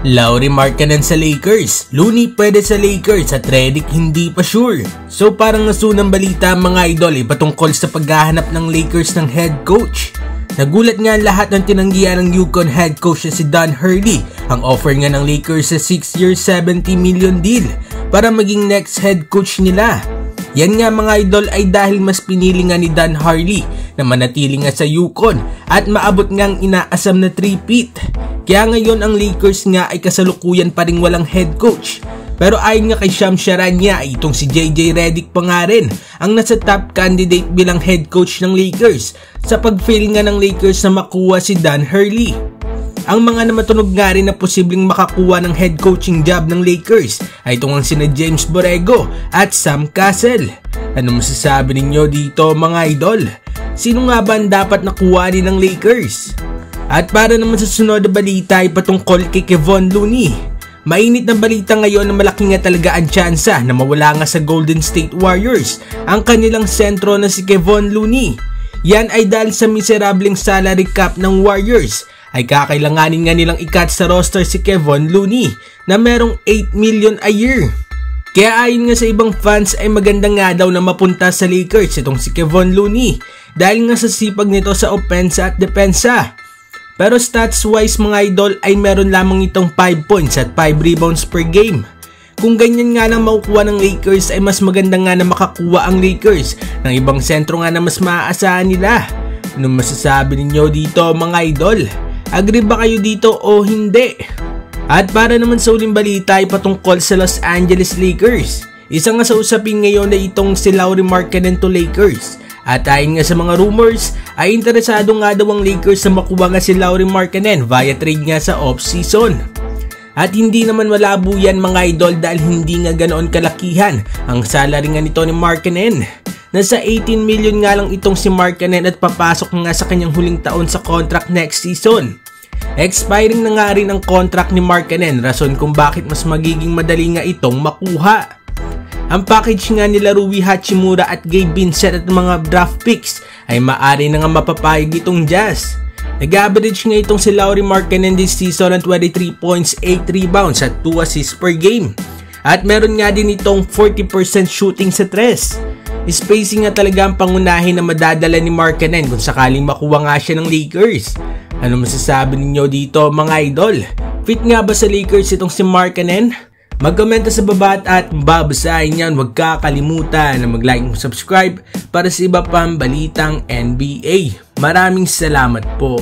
Lauri Markkanen sa Lakers, Looney pwede sa Lakers at Redick hindi pa sure. So parang nasunang balita mga idol patungkol sa paghahanap ng Lakers ng head coach. Nagulat nga ang lahat ng tinanggihan ng UConn head coach na si Don Hurley. Ang offer nga ng Lakers sa 6-year $70 million deal para maging next head coach nila. Yan nga mga idol ay dahil mas pinili nga ni Don Hurley na manatili nga sa UConn at maabot ngang inaasam na 3-peat. Kaya ngayon ang Lakers nga ay kasalukuyan pa ring walang head coach. Pero ayon nga kay Shams Charania ay itong si JJ Redick pa nga rin ang nasa top candidate bilang head coach ng Lakers sa pag-fail nga ng Lakers na makuha si Don Hurley. Ang mga namatunog nga rin na posibleng makakuha ng head coaching job ng Lakers ay itong ang sina James Borrego at Sam Cassell. Ano masasabi ninyo dito mga idol? Sino nga ba ang dapat nakuha ng Lakers? At para naman sa sunod na balita ay patungkol kay Kevon Looney. Mainit na balita ngayon na malaki nga talaga ang tsansa na mawala nga sa Golden State Warriors ang kanilang sentro na si Kevon Looney. Yan ay dahil sa miserableng salary cap ng Warriors ay kakailanganin nga nilang ikat sa roster si Kevon Looney na merong $8 million a year. Kaya ayon nga sa ibang fans ay maganda nga daw na mapunta sa Lakers itong si Kevon Looney dahil nga sa sipag nito sa opensa at depensa. Pero stats wise mga idol ay meron lamang itong 5 points at 5 rebounds per game. Kung ganyan nga lang makukuha ng Lakers ay mas maganda nga na makakuha ang Lakers ng ibang sentro nga na mas maaasahan nila. Anong masasabi ninyo dito mga idol? Agree ba kayo dito o hindi? At para naman sa uling balita ay patungkol sa Los Angeles Lakers. Isa nga sa usapin ngayon na itong si Lauri Markkanen to Lakers. At ayon nga sa mga rumors ay interesado nga daw ang Lakers na makuha nga si Lauri Markkanen via trade nga sa off-season. At hindi naman malabo yan mga idol dahil hindi nga ganoon kalakihan ang salary nga nito ni Markkanen. Nasa 18 million nga lang itong si Markkanen at papasok nga sa kanyang huling taon sa contract next season. Expiring na nga rin ang contract ni Markkanen, rason kung bakit mas magiging madali nga itong makuha. Ang package nga nila Rui Hachimura at Gabe Vincent at mga draft picks ay maaari na nga mapapayag itong Jazz. Nag-average nga itong si Lauri Markkanen this season ng 23 points, 8 rebounds at 2 assists per game. At meron nga din itong 40% shooting sa tres. Spacing nga talaga ang pangunahin na madadala ni Markkanen kung sakaling makuha nga siya ng Lakers. Ano masasabi ninyo dito mga idol? Fit nga ba sa Lakers itong si Markkanen? Mag-komenta sa baba at babasahin yan. Huwag kakalimutan na mag-like and subscribe para sa iba pang balitang NBA. Maraming salamat po.